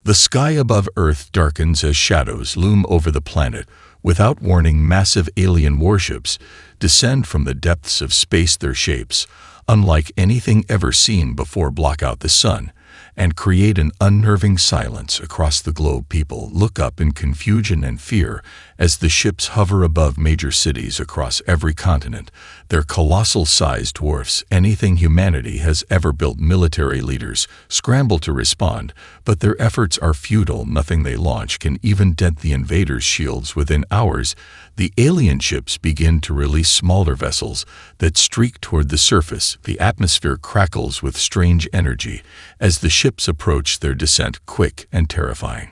The sky above Earth darkens as shadows loom over the planet. Without warning, massive alien warships descend from the depths of space. Their shapes, unlike anything ever seen before, block out the sun and create an unnerving silence across the globe. People look up in confusion and fear as the ships hover above major cities across every continent. Their colossal size dwarfs anything humanity has ever built. Military leaders scramble to respond, but their efforts are futile. Nothing they launch can even dent the invaders' shields. Within hours, the alien ships begin to release smaller vessels that streak toward the surface. The atmosphere crackles with strange energy as the ships approach their descent, quick and terrifying.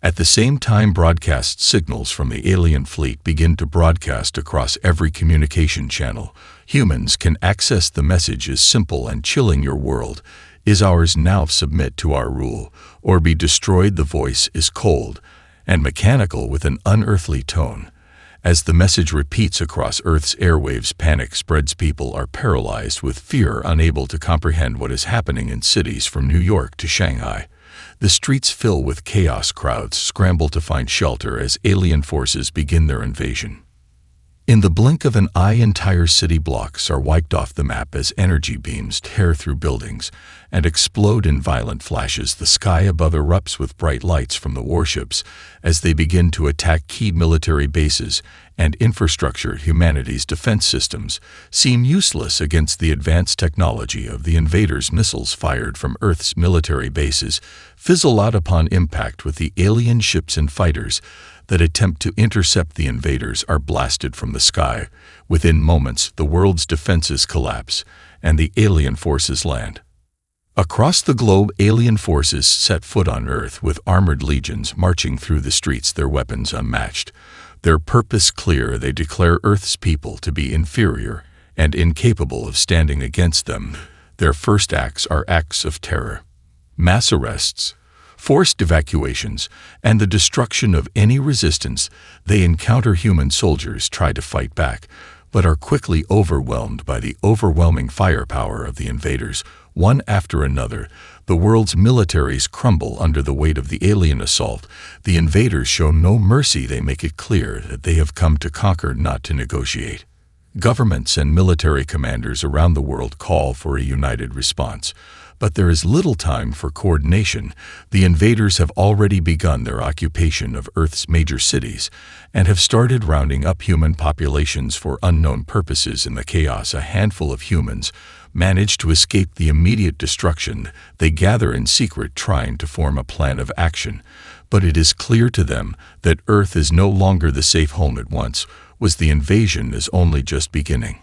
At the same time, broadcast signals from the alien fleet begin to broadcast across every communication channel. Humans can access the messages. Simple and chilling: your world is ours now. Submit to our rule or be destroyed. The voice is cold and mechanical with an unearthly tone. As the message repeats across Earth's airwaves, panic spreads. People are paralyzed with fear, unable to comprehend what is happening in cities from New York to Shanghai. The streets fill with chaos. Crowds scramble to find shelter as alien forces begin their invasion. In the blink of an eye, entire city blocks are wiped off the map as energy beams tear through buildings and explode in violent flashes. The sky above erupts with bright lights from the warships as they begin to attack key military bases and infrastructure. Humanity's defense systems seem useless against the advanced technology of the invaders. Missiles fired from Earth's military bases fizzle out upon impact with the alien ships, and fighters that attempt to intercept the invaders are blasted from the sky. Within moments, the world's defenses collapse and the alien forces land. Across the globe, alien forces set foot on Earth with armored legions marching through the streets, their weapons unmatched. Their purpose clear: they declare Earth's people to be inferior and incapable of standing against them. Their first acts are acts of terror. Mass arrests, forced evacuations, and the destruction of any resistance they encounter. Human soldiers try to fight back, but are quickly overwhelmed by the overwhelming firepower of the invaders. One after another, the world's militaries crumble under the weight of the alien assault. The invaders show no mercy. They make it clear that they have come to conquer, not to negotiate. Governments and military commanders around the world call for a united response. But there is little time for coordination. The invaders have already begun their occupation of Earth's major cities and have started rounding up human populations for unknown purposes. In the chaos, a handful of humans manage to escape the immediate destruction. They gather in secret, trying to form a plan of action. But it is clear to them that Earth is no longer the safe home it once was. The invasion is only just beginning.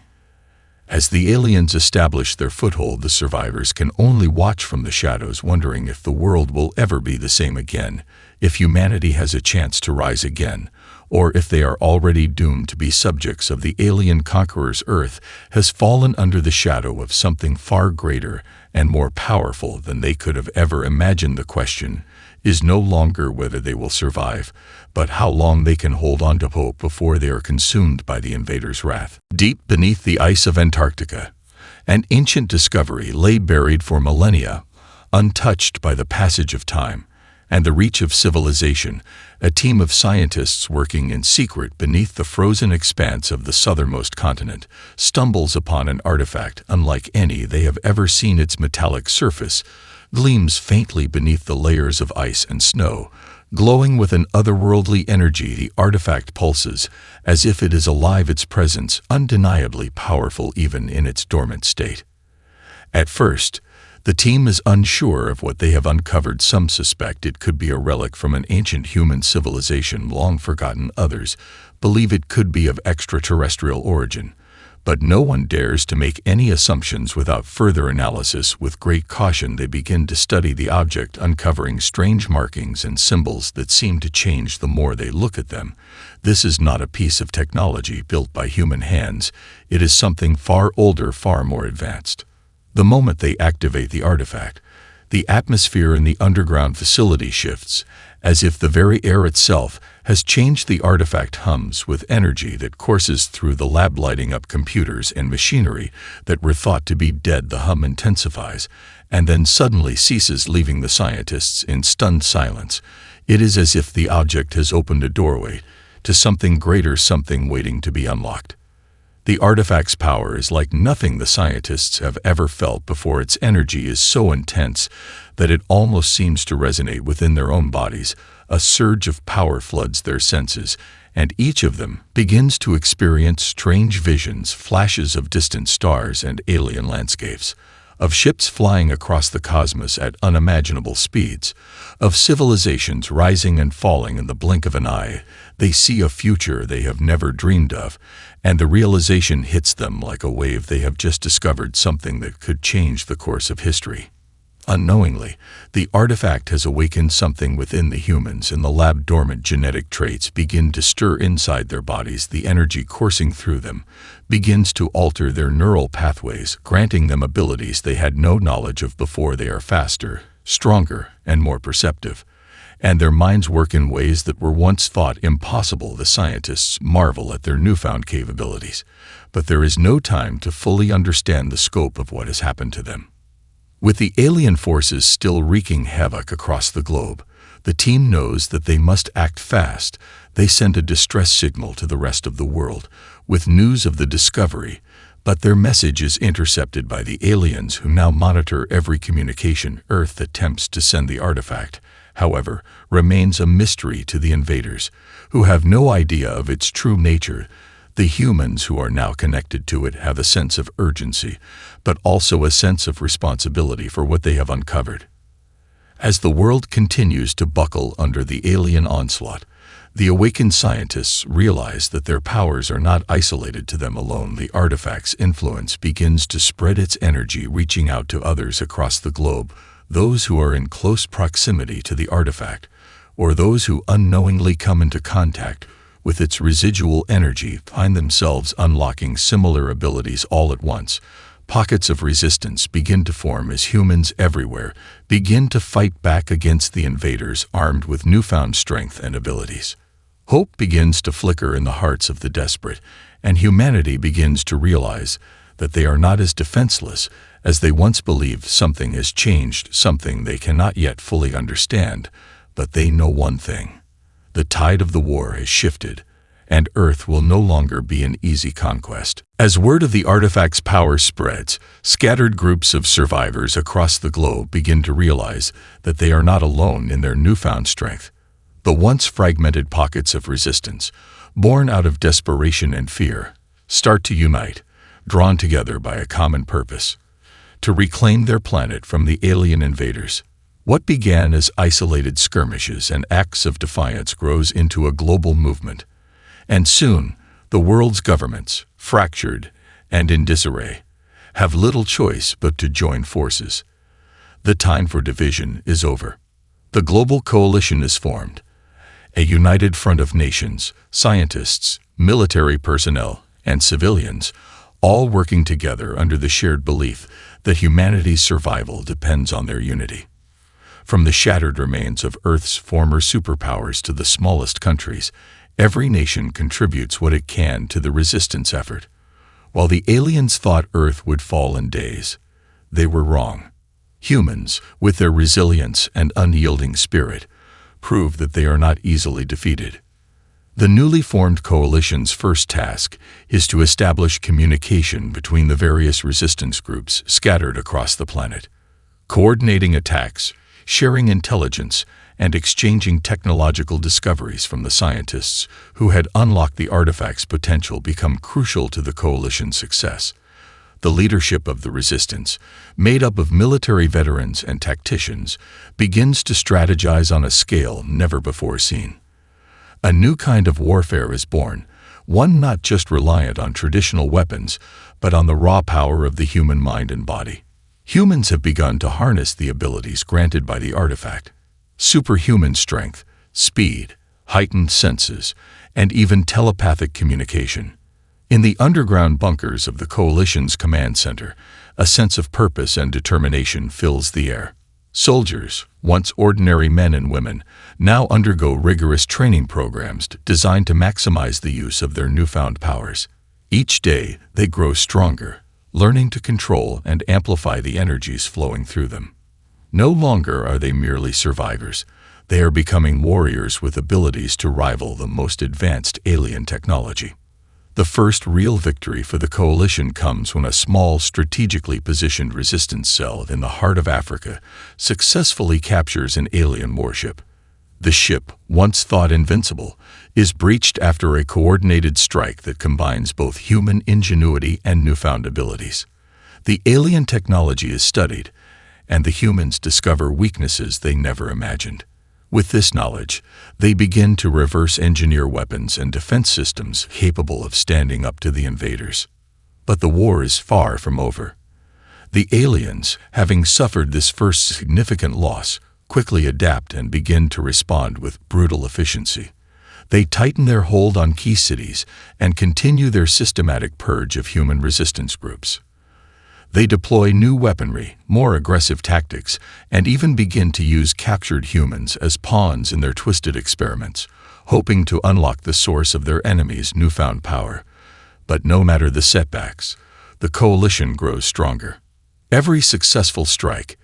As the aliens establish their foothold, the survivors can only watch from the shadows, wondering if the world will ever be the same again, if humanity has a chance to rise again, or if they are already doomed to be subjects of the alien conquerors. Earth has fallen under the shadow of something far greater and more powerful than they could have ever imagined. The question is no longer whether they will survive, but how long they can hold on to hope before they are consumed by the invaders' wrath. Deep beneath the ice of Antarctica, an ancient discovery lay buried for millennia, untouched by the passage of time and the reach of civilization. A team of scientists working in secret beneath the frozen expanse of the southernmost continent stumbles upon an artifact unlike any they have ever seen. Its metallic surface gleams faintly beneath the layers of ice and snow. Glowing with an otherworldly energy, the artifact pulses as if it is alive, its presence undeniably powerful even in its dormant state. At first, the team is unsure of what they have uncovered. Some suspect it could be a relic from an ancient human civilization long forgotten. Others believe it could be of extraterrestrial origin. But no one dares to make any assumptions without further analysis. With great caution, they begin to study the object, uncovering strange markings and symbols that seem to change the more they look at them. This is not a piece of technology built by human hands. It is something far older, far more advanced. The moment they activate the artifact, the atmosphere in the underground facility shifts, as if the very air itself has changed. The artifact hums with energy that courses through the lab, lighting up computers and machinery that were thought to be dead. The hum intensifies and then suddenly ceases, leaving the scientists in stunned silence. It is as if the object has opened a doorway to something greater, something waiting to be unlocked. The artifact's power is like nothing the scientists have ever felt before. Its energy is so intense that it almost seems to resonate within their own bodies. A surge of power floods their senses, and each of them begins to experience strange visions, flashes of distant stars and alien landscapes, of ships flying across the cosmos at unimaginable speeds, of civilizations rising and falling in the blink of an eye. They see a future they have never dreamed of, and the realization hits them like a wave. They have just discovered something that could change the course of history. Unknowingly, the artifact has awakened something within the humans in the lab. Dormant genetic traits begin to stir inside their bodies. The energy coursing through them begins to alter their neural pathways, granting them abilities they had no knowledge of before. They are faster, stronger, and more perceptive, and their minds work in ways that were once thought impossible. The scientists marvel at their newfound capabilities, but there is no time to fully understand the scope of what has happened to them. With the alien forces still wreaking havoc across the globe, the team knows that they must act fast. They send a distress signal to the rest of the world with news of the discovery, but their message is intercepted by the aliens, who now monitor every communication. Earth attempts to send the artifact, however, remains a mystery to the invaders, who have no idea of its true nature. The humans who are now connected to it have a sense of urgency, but also a sense of responsibility for what they have uncovered. As the world continues to buckle under the alien onslaught, the awakened scientists realize that their powers are not isolated to them alone. The artifact's influence begins to spread, its energy reaching out to others across the globe. Those who are in close proximity to the artifact, or those who unknowingly come into contact with its residual energy, find themselves unlocking similar abilities all at once. Pockets of resistance begin to form as humans everywhere begin to fight back against the invaders, armed with newfound strength and abilities. Hope begins to flicker in the hearts of the desperate, and humanity begins to realize that they are not as defenseless as they once believed. Something has changed, something they cannot yet fully understand, but they know one thing: the tide of the war has shifted, and Earth will no longer be an easy conquest. As word of the artifact's power spreads, scattered groups of survivors across the globe begin to realize that they are not alone in their newfound strength. The once fragmented pockets of resistance, born out of desperation and fear, start to unite, drawn together by a common purpose: to reclaim their planet from the alien invaders. What began as isolated skirmishes and acts of defiance grows into a global movement, and soon the world's governments, fractured and in disarray, have little choice but to join forces. The time for division is over. The global coalition is formed, a united front of nations, scientists, military personnel, and civilians, all working together under the shared belief that humanity's survival depends on their unity. From the shattered remains of Earth's former superpowers to the smallest countries, every nation contributes what it can to the resistance effort. While the aliens thought Earth would fall in days, they were wrong. Humans, with their resilience and unyielding spirit, prove that they are not easily defeated. The newly formed coalition's first task is to establish communication between the various resistance groups scattered across the planet. Coordinating attacks, sharing intelligence, and exchanging technological discoveries from the scientists who had unlocked the artifact's potential become crucial to the coalition's success. The leadership of the resistance, made up of military veterans and tacticians, begins to strategize on a scale never before seen. A new kind of warfare is born, one not just reliant on traditional weapons, but on the raw power of the human mind and body. Humans have begun to harness the abilities granted by the artifact: superhuman strength, speed, heightened senses, and even telepathic communication. In the underground bunkers of the Coalition's command center, a sense of purpose and determination fills the air. Soldiers, once ordinary men and women, now undergo rigorous training programs designed to maximize the use of their newfound powers. Each day, they grow stronger, learning to control and amplify the energies flowing through them. No longer are they merely survivors. They are becoming warriors with abilities to rival the most advanced alien technology. The first real victory for the Coalition comes when a small, strategically positioned resistance cell in the heart of Africa successfully captures an alien warship. The ship, once thought invincible, is breached after a coordinated strike that combines both human ingenuity and newfound abilities. The alien technology is studied, and the humans discover weaknesses they never imagined. With this knowledge, they begin to reverse engineer weapons and defense systems capable of standing up to the invaders. But the war is far from over. The aliens, having suffered this first significant loss, quickly adapt and begin to respond with brutal efficiency. They tighten their hold on key cities and continue their systematic purge of human resistance groups. They deploy new weaponry, more aggressive tactics, and even begin to use captured humans as pawns in their twisted experiments, hoping to unlock the source of their enemies' newfound power. But no matter the setbacks, the Coalition grows stronger. Every successful strike,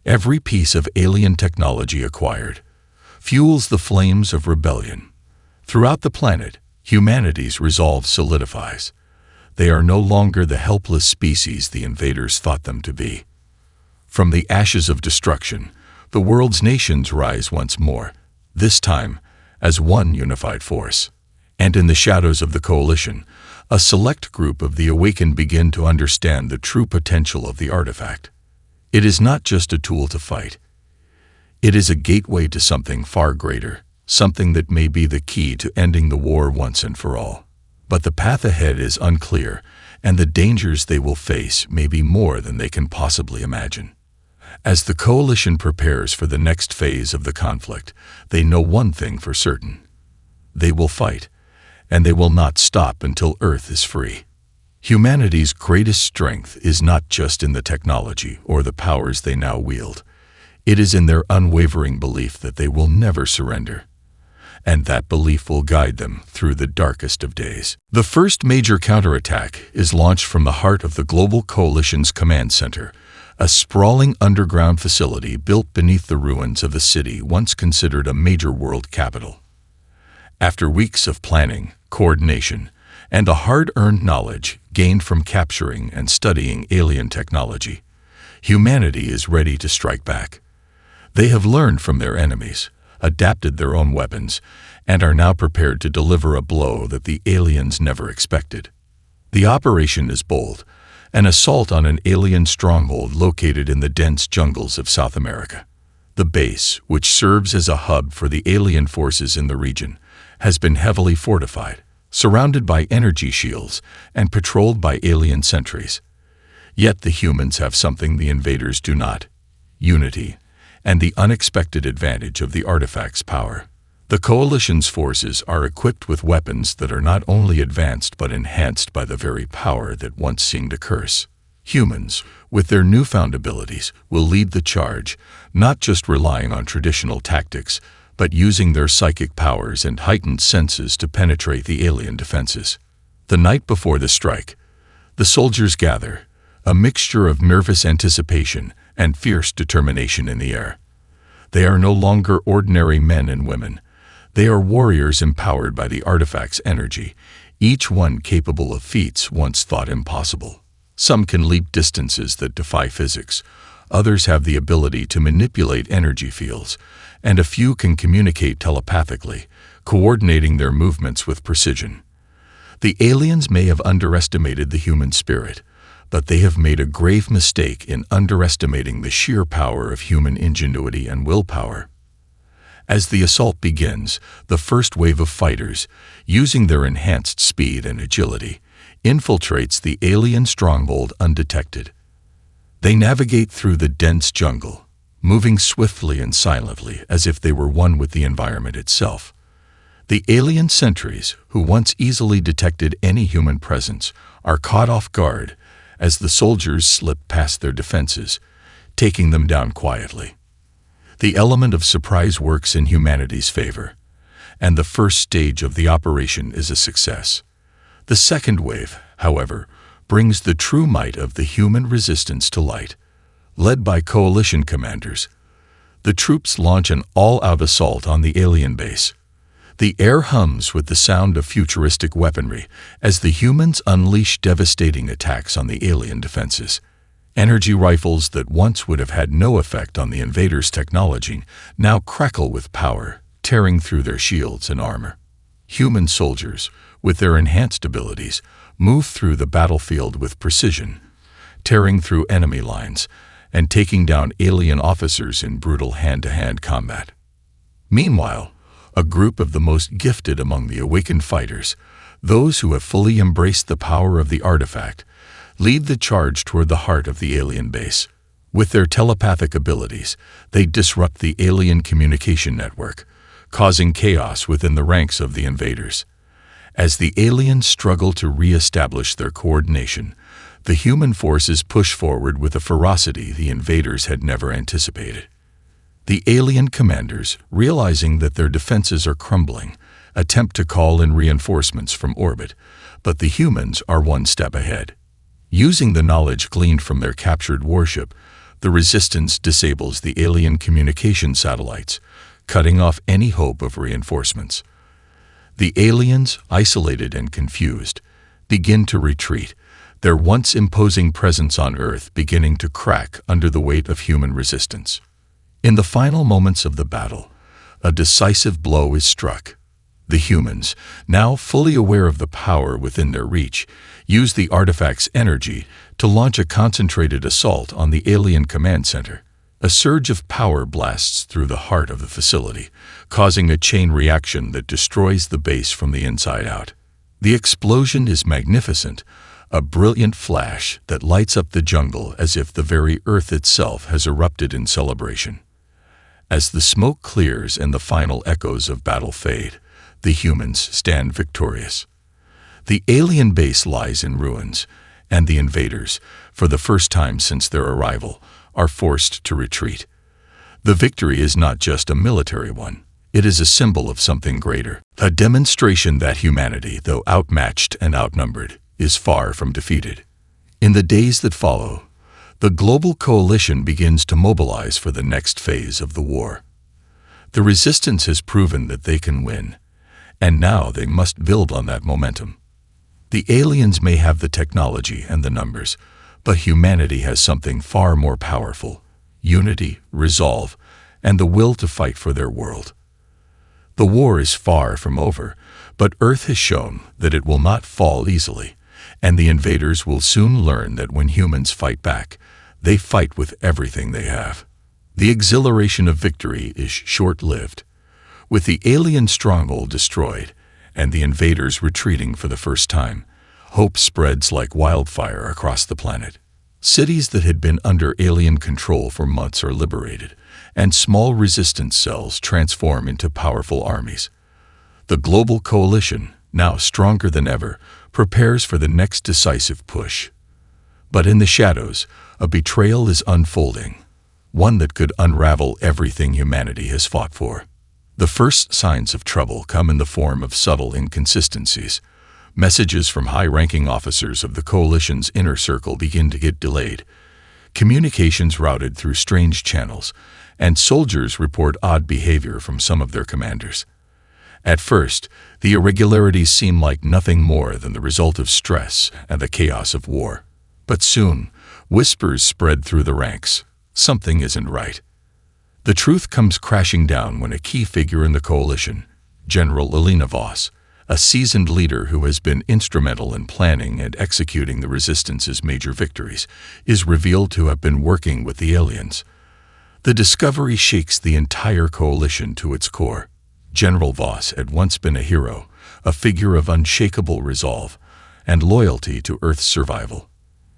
every piece of alien technology acquired, fuels the flames of rebellion. Throughout the planet, humanity's resolve solidifies. They are no longer the helpless species the invaders thought them to be. From the ashes of destruction, the world's nations rise once more, this time as one unified force. And in the shadows of the Coalition, a select group of the awakened begin to understand the true potential of the artifact. It is not just a tool to fight. It is a gateway to something far greater, something that may be the key to ending the war once and for all. But the path ahead is unclear, and the dangers they will face may be more than they can possibly imagine. As the Coalition prepares for the next phase of the conflict, they know one thing for certain. They will fight, and they will not stop until Earth is free. Humanity's greatest strength is not just in the technology or the powers they now wield. It is in their unwavering belief that they will never surrender. And that belief will guide them through the darkest of days. The first major counterattack is launched from the heart of the Global Coalition's command center, a sprawling underground facility built beneath the ruins of the city once considered a major world capital. After weeks of planning, coordination, and the hard-earned knowledge gained from capturing and studying alien technology, humanity is ready to strike back. They have learned from their enemies, adapted their own weapons, and are now prepared to deliver a blow that the aliens never expected. The operation is bold, an assault on an alien stronghold located in the dense jungles of South America. The base, which serves as a hub for the alien forces in the region, has been heavily fortified, surrounded by energy shields and patrolled by alien sentries. Yet the humans have something the invaders do not: unity, and the unexpected advantage of the artifact's power. The Coalition's forces are equipped with weapons that are not only advanced but enhanced by the very power that once seemed a curse. Humans, with their newfound abilities, will lead the charge, not just relying on traditional tactics, but using their psychic powers and heightened senses to penetrate the alien defenses. The night before the strike, the soldiers gather, a mixture of nervous anticipation and fierce determination in the air. They are no longer ordinary men and women. They are warriors empowered by the artifact's energy, each one capable of feats once thought impossible. Some can leap distances that defy physics, others have the ability to manipulate energy fields, and a few can communicate telepathically, coordinating their movements with precision. The aliens may have underestimated the human spirit, but they have made a grave mistake in underestimating the sheer power of human ingenuity and willpower. As the assault begins, the first wave of fighters, using their enhanced speed and agility, infiltrates the alien stronghold undetected. They navigate through the dense jungle, moving swiftly and silently as if they were one with the environment itself. The alien sentries, who once easily detected any human presence, are caught off guard as the soldiers slip past their defenses, taking them down quietly. The element of surprise works in humanity's favor, and the first stage of the operation is a success. The second wave, however, brings the true might of the human resistance to light. Led by coalition commanders, the troops launch an all-out assault on the alien base. The air hums with the sound of futuristic weaponry as the humans unleash devastating attacks on the alien defenses. Energy rifles that once would have had no effect on the invaders' technology now crackle with power, tearing through their shields and armor. Human soldiers, with their enhanced abilities, move through the battlefield with precision, tearing through enemy lines and taking down alien officers in brutal hand-to-hand combat. Meanwhile, a group of the most gifted among the awakened fighters, those who have fully embraced the power of the artifact, lead the charge toward the heart of the alien base. With their telepathic abilities, they disrupt the alien communication network, causing chaos within the ranks of the invaders. As the aliens struggle to re-establish their coordination, the human forces push forward with a ferocity the invaders had never anticipated. The alien commanders, realizing that their defenses are crumbling, attempt to call in reinforcements from orbit, but the humans are one step ahead. Using the knowledge gleaned from their captured warship, the Resistance disables the alien communication satellites, cutting off any hope of reinforcements. The aliens, isolated and confused, begin to retreat, their once imposing presence on Earth beginning to crack under the weight of human resistance. In the final moments of the battle, a decisive blow is struck. The humans, now fully aware of the power within their reach, use the artifact's energy to launch a concentrated assault on the alien command center. A surge of power blasts through the heart of the facility, causing a chain reaction that destroys the base from the inside out. The explosion is magnificent, a brilliant flash that lights up the jungle as if the very earth itself has erupted in celebration. As the smoke clears and the final echoes of battle fade, the humans stand victorious. The alien base lies in ruins, and the invaders, for the first time since their arrival, are forced to retreat. The victory is not just a military one. It is a symbol of something greater, a demonstration that humanity, though outmatched and outnumbered, is far from defeated. In the days that follow, the global coalition begins to mobilize for the next phase of the war. The Resistance has proven that they can win, and now they must build on that momentum. The aliens may have the technology and the numbers, but humanity has something far more powerful: unity, resolve, and the will to fight for their world. The war is far from over, but Earth has shown that it will not fall easily, and the invaders will soon learn that when humans fight back, they fight with everything they have. The exhilaration of victory is short-lived. With the alien stronghold destroyed and the invaders retreating for the first time, hope spreads like wildfire across the planet. Cities that had been under alien control for months are liberated, and small resistance cells transform into powerful armies. The global coalition, now stronger than ever, prepares for the next decisive push. But in the shadows, a betrayal is unfolding, one that could unravel everything humanity has fought for. The first signs of trouble come in the form of subtle inconsistencies. Messages from high-ranking officers of the coalition's inner circle begin to get delayed, communications routed through strange channels, and soldiers report odd behavior from some of their commanders. At first, the irregularities seem like nothing more than the result of stress and the chaos of war. But soon, whispers spread through the ranks. Something isn't right. The truth comes crashing down when a key figure in the coalition, General Elena Voss, a seasoned leader who has been instrumental in planning and executing the Resistance's major victories, is revealed to have been working with the aliens. The discovery shakes the entire coalition to its core. General Voss had once been a hero, a figure of unshakable resolve and loyalty to Earth's survival.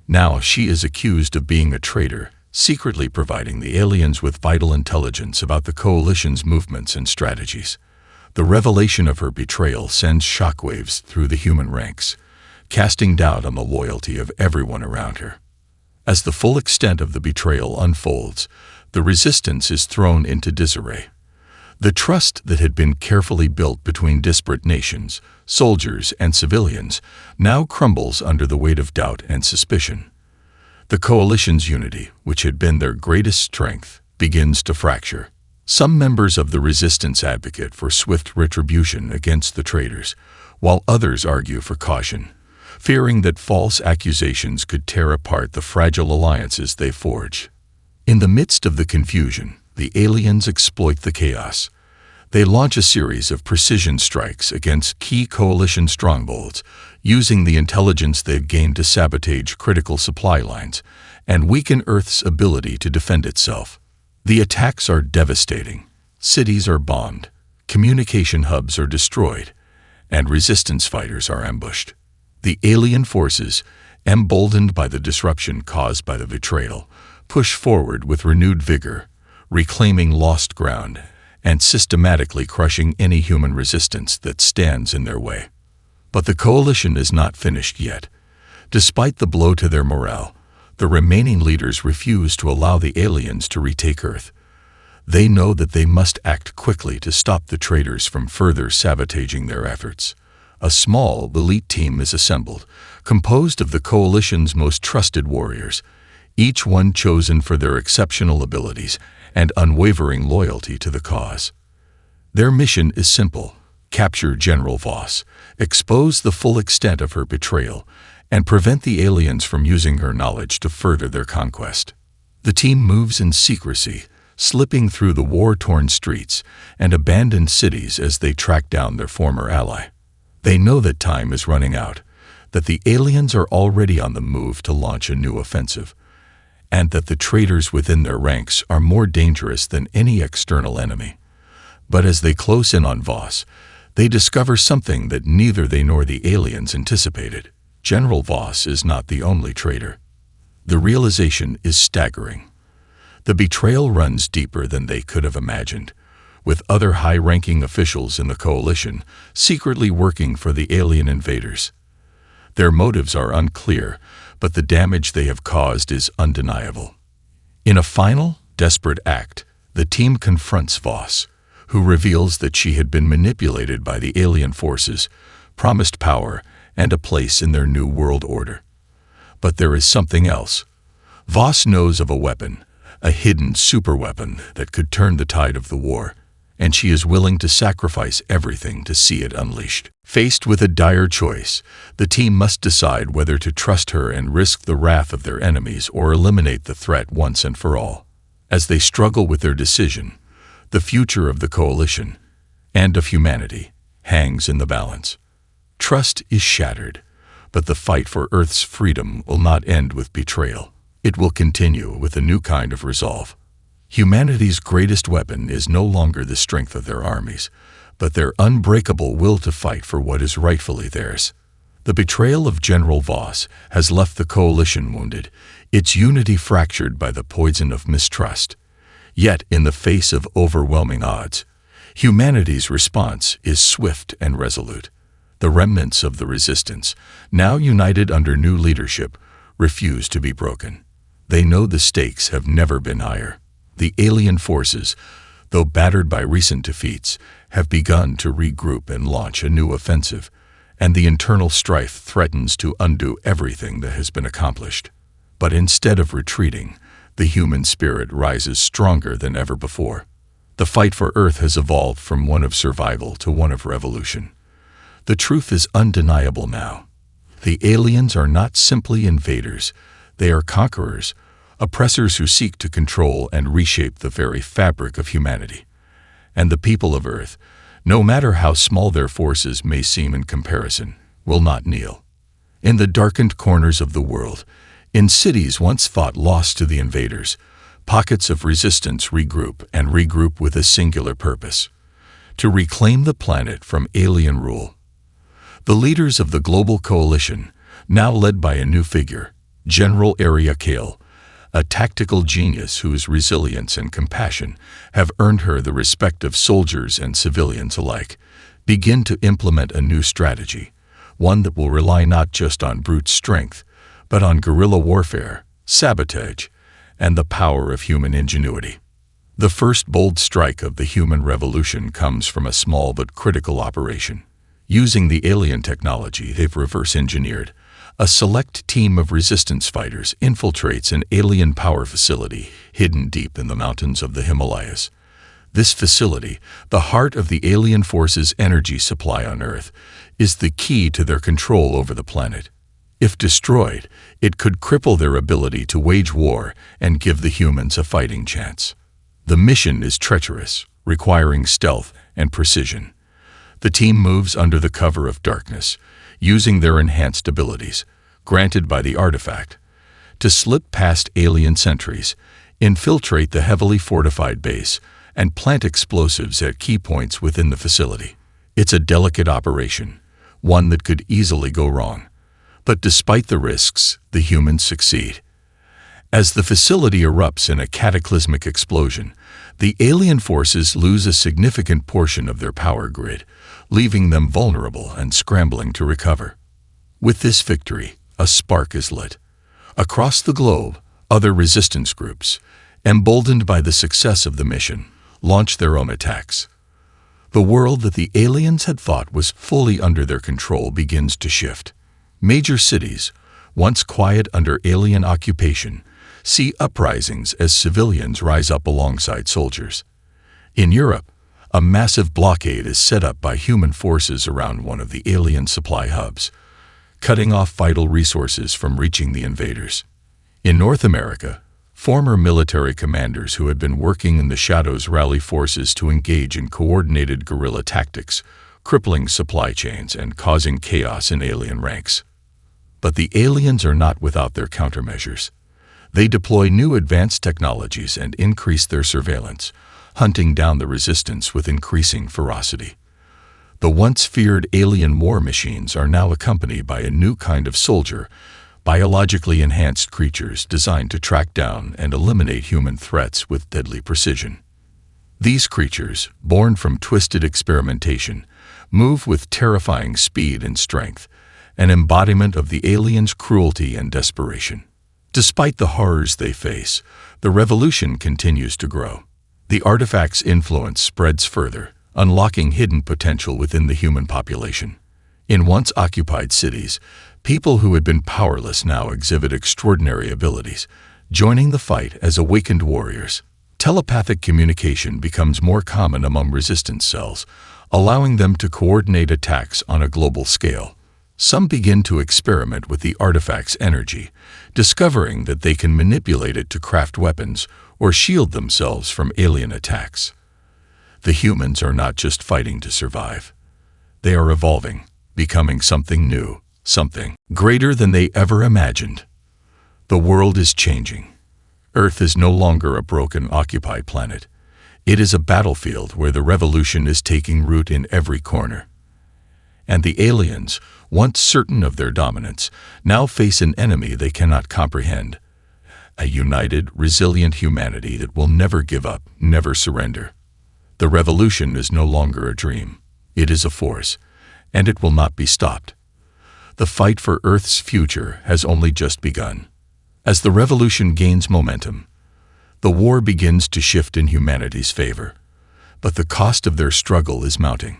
Now she is accused of being a traitor, secretly providing the aliens with vital intelligence about the coalition's movements and strategies. The revelation of her betrayal sends shockwaves through the human ranks, casting doubt on the loyalty of everyone around her. As the full extent of the betrayal unfolds, The resistance is thrown into disarray. The trust that had been carefully built between disparate nations, soldiers and civilians, now crumbles under the weight of doubt and suspicion. The coalition's unity, which had been their greatest strength, begins to fracture. Some members of the resistance advocate for swift retribution against the traitors, while others argue for caution, fearing that false accusations could tear apart the fragile alliances they forge. In the midst of the confusion, the aliens exploit the chaos. They launch a series of precision strikes against key coalition strongholds, using the intelligence they've gained to sabotage critical supply lines and weaken Earth's ability to defend itself. The attacks are devastating. Cities are bombed, communication hubs are destroyed, and resistance fighters are ambushed. The alien forces, emboldened by the disruption caused by the betrayal, push forward with renewed vigor, reclaiming lost ground and systematically crushing any human resistance that stands in their way. But the coalition is not finished yet. Despite the blow to their morale, the remaining leaders refuse to allow the aliens to retake Earth. They know that they must act quickly to stop the traitors from further sabotaging their efforts. A small, elite team is assembled, composed of the coalition's most trusted warriors, each one chosen for their exceptional abilities and unwavering loyalty to the cause. Their mission is simple: capture General Voss, expose the full extent of her betrayal, and prevent the aliens from using her knowledge to further their conquest. The team moves in secrecy, slipping through the war-torn streets and abandoned cities as they track down their former ally. They know that time is running out, that the aliens are already on the move to launch a new offensive, and that the traitors within their ranks are more dangerous than any external enemy. But as they close in on Voss, they discover something that neither they nor the aliens anticipated. General Voss is not the only traitor. The realization is staggering. The betrayal runs deeper than they could have imagined, with other high-ranking officials in the coalition secretly working for the alien invaders. Their motives are unclear, but the damage they have caused is undeniable. In a final, desperate act, the team confronts Voss, who reveals that she had been manipulated by the alien forces, promised power, and a place in their new world order. But there is something else. Voss knows of a weapon, a hidden superweapon that could turn the tide of the war, and she is willing to sacrifice everything to see it unleashed. Faced with a dire choice, the team must decide whether to trust her and risk the wrath of their enemies or eliminate the threat once and for all. As they struggle with their decision, the future of the coalition and of humanity hangs in the balance. Trust is shattered, but the fight for Earth's freedom will not end with betrayal. It will continue with a new kind of resolve. Humanity's greatest weapon is no longer the strength of their armies, but their unbreakable will to fight for what is rightfully theirs. The betrayal of General Voss has left the coalition wounded, its unity fractured by the poison of mistrust. Yet, in the face of overwhelming odds, humanity's response is swift and resolute. The remnants of the resistance, now united under new leadership, refuse to be broken. They know the stakes have never been higher. The alien forces, though battered by recent defeats, have begun to regroup and launch a new offensive, and the internal strife threatens to undo everything that has been accomplished. But instead of retreating, the human spirit rises stronger than ever before. The fight for Earth has evolved from one of survival to one of revolution. The truth is undeniable now. The aliens are not simply invaders, they are conquerors, oppressors who seek to control and reshape the very fabric of humanity. And the people of Earth, no matter how small their forces may seem in comparison, will not kneel. In the darkened corners of the world, in cities once thought lost to the invaders, pockets of resistance regroup with a singular purpose: to reclaim the planet from alien rule. The leaders of the global coalition, now led by a new figure, General Arya Kale, a tactical genius whose resilience and compassion have earned her the respect of soldiers and civilians alike, begin to implement a new strategy, one that will rely not just on brute strength, but on guerrilla warfare, sabotage, and the power of human ingenuity. The first bold strike of the human revolution comes from a small but critical operation. Using the alien technology they've reverse-engineered, a select team of resistance fighters infiltrates an alien power facility hidden deep in the mountains of the Himalayas. This facility, the heart of the alien force's energy supply on Earth, is the key to their control over the planet. If destroyed, it could cripple their ability to wage war and give the humans a fighting chance. The mission is treacherous, requiring stealth and precision. The team moves under the cover of darkness, using their enhanced abilities, granted by the artifact, to slip past alien sentries, infiltrate the heavily fortified base, and plant explosives at key points within the facility. It's a delicate operation, one that could easily go wrong. But despite the risks, the humans succeed. As the facility erupts in a cataclysmic explosion, the alien forces lose a significant portion of their power grid, leaving them vulnerable and scrambling to recover. With this victory, a spark is lit. Across the globe, other resistance groups, emboldened by the success of the mission, launch their own attacks. The world that the aliens had thought was fully under their control begins to shift. Major cities, once quiet under alien occupation, see uprisings as civilians rise up alongside soldiers. In Europe, a massive blockade is set up by human forces around one of the alien supply hubs, cutting off vital resources from reaching the invaders. In North America, former military commanders who had been working in the shadows rally forces to engage in coordinated guerrilla tactics, crippling supply chains and causing chaos in alien ranks. But the aliens are not without their countermeasures. They deploy new advanced technologies and increase their surveillance, hunting down the resistance with increasing ferocity. The once feared alien war machines are now accompanied by a new kind of soldier, biologically enhanced creatures designed to track down and eliminate human threats with deadly precision. These creatures, born from twisted experimentation, move with terrifying speed and strength, an embodiment of the aliens' cruelty and desperation. Despite the horrors they face, the revolution continues to grow. The artifact's influence spreads further, unlocking hidden potential within the human population. In once occupied cities, people who had been powerless now exhibit extraordinary abilities, joining the fight as awakened warriors. Telepathic communication becomes more common among resistance cells, allowing them to coordinate attacks on a global scale. Some begin to experiment with the artifact's energy, discovering that they can manipulate it to craft weapons or shield themselves from alien attacks. The humans are not just fighting to survive. They are evolving, becoming something new, something greater than they ever imagined. The world is changing. Earth is no longer a broken, occupied planet. It is a battlefield where the revolution is taking root in every corner. And the aliens, once certain of their dominance, now face an enemy they cannot comprehend. A united, resilient humanity that will never give up, never surrender. The revolution is no longer a dream. It is a force, and it will not be stopped. The fight for Earth's future has only just begun. As the revolution gains momentum, the war begins to shift in humanity's favor. But the cost of their struggle is mounting.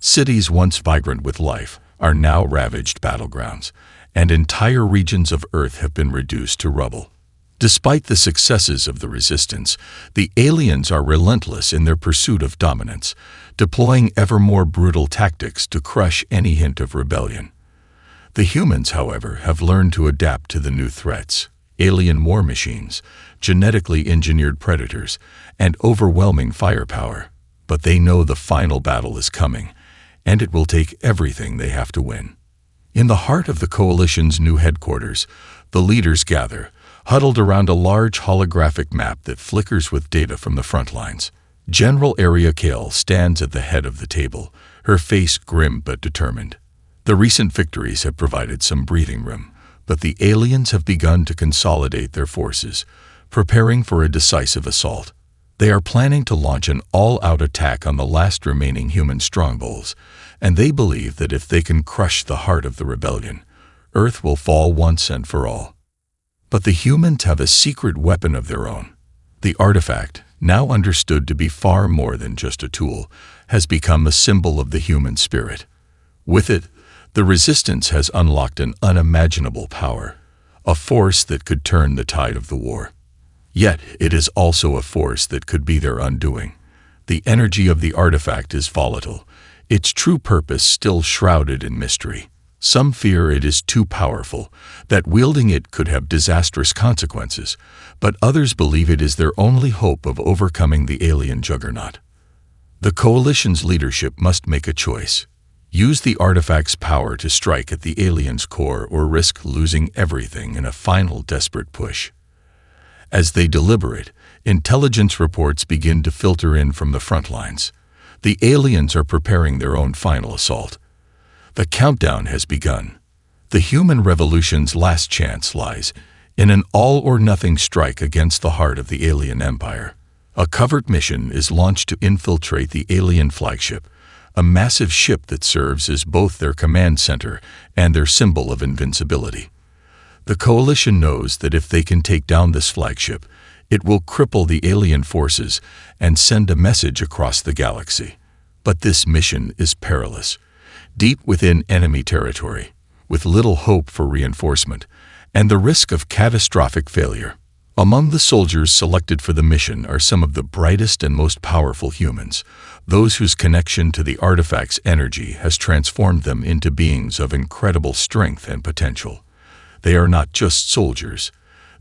Cities once vibrant with life are now ravaged battlegrounds, and entire regions of Earth have been reduced to rubble. Despite the successes of the resistance, the aliens are relentless in their pursuit of dominance, deploying ever more brutal tactics to crush any hint of rebellion. The humans, however, have learned to adapt to the new threats: alien war machines, genetically engineered predators, and overwhelming firepower. But they know the final battle is coming, and it will take everything they have to win. In the heart of the Coalition's new headquarters, the leaders gather, huddled around a large holographic map that flickers with data from the front lines. General Aria Kale stands at the head of the table, her face grim but determined. The recent victories have provided some breathing room, but the aliens have begun to consolidate their forces, preparing for a decisive assault. They are planning to launch an all-out attack on the last remaining human strongholds, and they believe that if they can crush the heart of the rebellion, Earth will fall once and for all. But the humans have a secret weapon of their own. The artifact, now understood to be far more than just a tool, has become a symbol of the human spirit. With it, the Resistance has unlocked an unimaginable power, a force that could turn the tide of the war. Yet, it is also a force that could be their undoing. The energy of the artifact is volatile, its true purpose still shrouded in mystery. Some fear it is too powerful, that wielding it could have disastrous consequences, but others believe it is their only hope of overcoming the alien juggernaut. The Coalition's leadership must make a choice. Use the artifact's power to strike at the alien's core or risk losing everything in a final desperate push. As they deliberate, intelligence reports begin to filter in from the front lines. The aliens are preparing their own final assault. The countdown has begun. The human revolution's last chance lies in an all-or-nothing strike against the heart of the alien empire. A covert mission is launched to infiltrate the alien flagship, a massive ship that serves as both their command center and their symbol of invincibility. The Coalition knows that if they can take down this flagship, it will cripple the alien forces and send a message across the galaxy. But this mission is perilous, deep within enemy territory, with little hope for reinforcement, and the risk of catastrophic failure. Among the soldiers selected for the mission are some of the brightest and most powerful humans, those whose connection to the artifact's energy has transformed them into beings of incredible strength and potential. They are not just soldiers.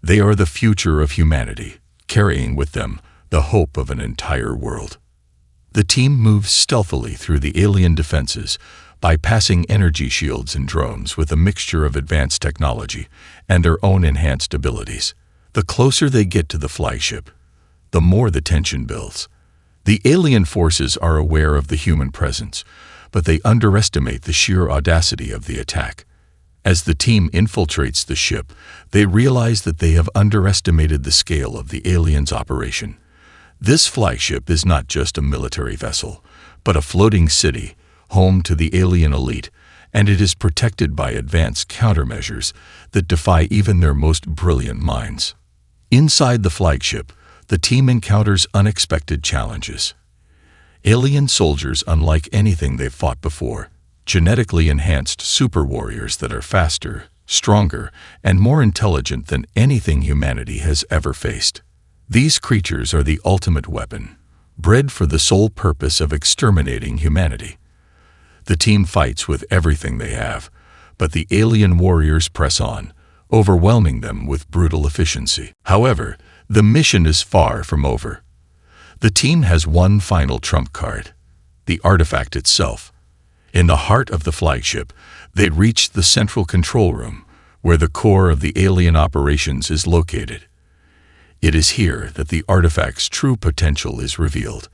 They are the future of humanity, carrying with them the hope of an entire world. The team moves stealthily through the alien defenses, bypassing energy shields and drones with a mixture of advanced technology and their own enhanced abilities. The closer they get to the flagship, the more the tension builds. The alien forces are aware of the human presence, but they underestimate the sheer audacity of the attack. As the team infiltrates the ship, they realize that they have underestimated the scale of the aliens' operation. This flagship is not just a military vessel, but a floating city, home to the alien elite, and it is protected by advanced countermeasures that defy even their most brilliant minds. Inside the flagship, the team encounters unexpected challenges. Alien soldiers unlike anything they've fought before, genetically enhanced super warriors that are faster, stronger, and more intelligent than anything humanity has ever faced. These creatures are the ultimate weapon, bred for the sole purpose of exterminating humanity. The team fights with everything they have, but the alien warriors press on, overwhelming them with brutal efficiency. However, the mission is far from over. The team has one final trump card: the artifact itself. In the heart of the flagship, they reach the central control room, where the core of the alien operations is located. It is here that the artifact's true potential is revealed.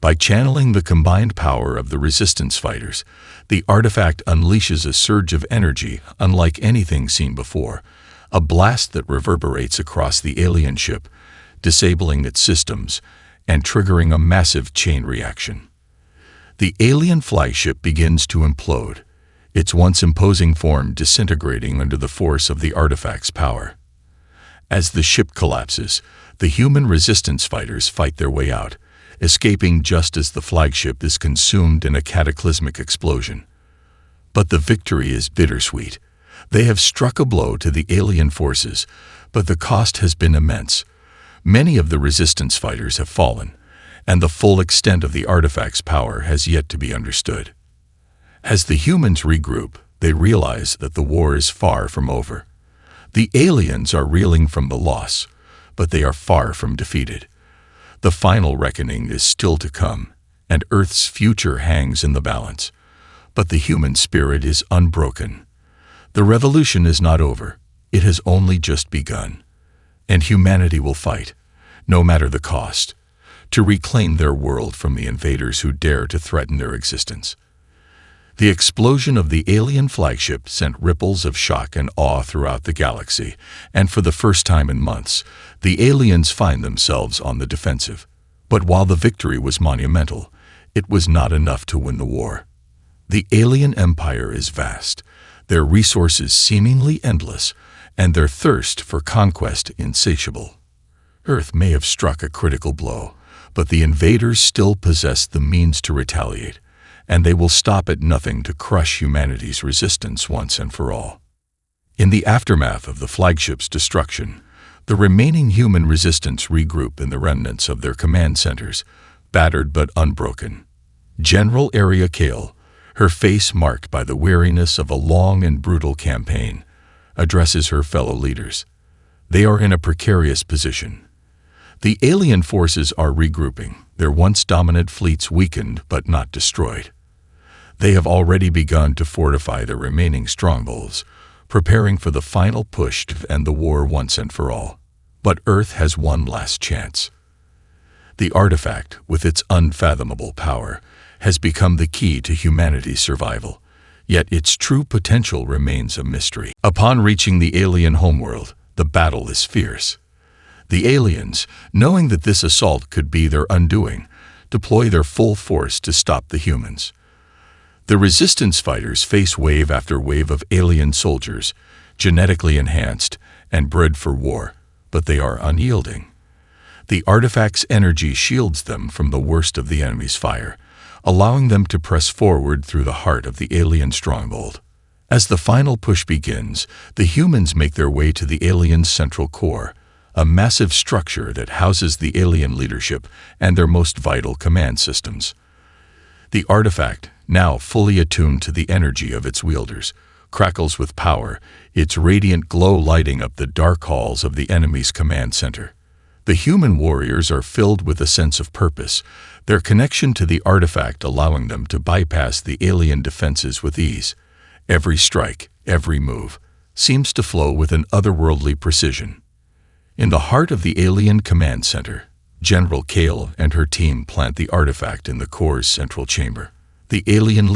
By channeling the combined power of the Resistance fighters, the artifact unleashes a surge of energy unlike anything seen before, a blast that reverberates across the alien ship, disabling its systems and triggering a massive chain reaction. The alien flagship begins to implode, its once imposing form disintegrating under the force of the artifact's power. As the ship collapses, the human Resistance fighters fight their way out, escaping just as the flagship is consumed in a cataclysmic explosion. But the victory is bittersweet. They have struck a blow to the alien forces, but the cost has been immense. Many of the Resistance fighters have fallen, and the full extent of the artifact's power has yet to be understood. As the humans regroup, they realize that the war is far from over. The aliens are reeling from the loss, but they are far from defeated. The final reckoning is still to come, and Earth's future hangs in the balance. But the human spirit is unbroken. The revolution is not over. It has only just begun. And humanity will fight, no matter the cost, to reclaim their world from the invaders who dare to threaten their existence. The explosion of the alien flagship sent ripples of shock and awe throughout the galaxy, and for the first time in months, the aliens find themselves on the defensive. But while the victory was monumental, it was not enough to win the war. The alien empire is vast, their resources seemingly endless, and their thirst for conquest insatiable. Earth may have struck a critical blow, but the invaders still possess the means to retaliate, and they will stop at nothing to crush humanity's resistance once and for all. In the aftermath of the flagship's destruction, the remaining human resistance regroup in the remnants of their command centers, battered but unbroken. General Arya Kale, her face marked by the weariness of a long and brutal campaign, addresses her fellow leaders. They are in a precarious position. The alien forces are regrouping, their once dominant fleets weakened but not destroyed. They have already begun to fortify their remaining strongholds, preparing for the final push to end the war once and for all. But Earth has one last chance. The artifact, with its unfathomable power, has become the key to humanity's survival, yet its true potential remains a mystery. Upon reaching the alien homeworld, the battle is fierce. The aliens, knowing that this assault could be their undoing, deploy their full force to stop the humans. The resistance fighters face wave after wave of alien soldiers, genetically enhanced and bred for war, but they are unyielding. The artifact's energy shields them from the worst of the enemy's fire, allowing them to press forward through the heart of the alien stronghold. As the final push begins, the humans make their way to the alien's central core, a massive structure that houses the alien leadership and their most vital command systems. The artifact, now fully attuned to the energy of its wielders, crackles with power, its radiant glow lighting up the dark halls of the enemy's command center. The human warriors are filled with a sense of purpose, their connection to the artifact allowing them to bypass the alien defenses with ease. Every strike, every move, seems to flow with an otherworldly precision. In the heart of the alien command center, General Kale and her team plant the artifact in the core's central chamber. The alien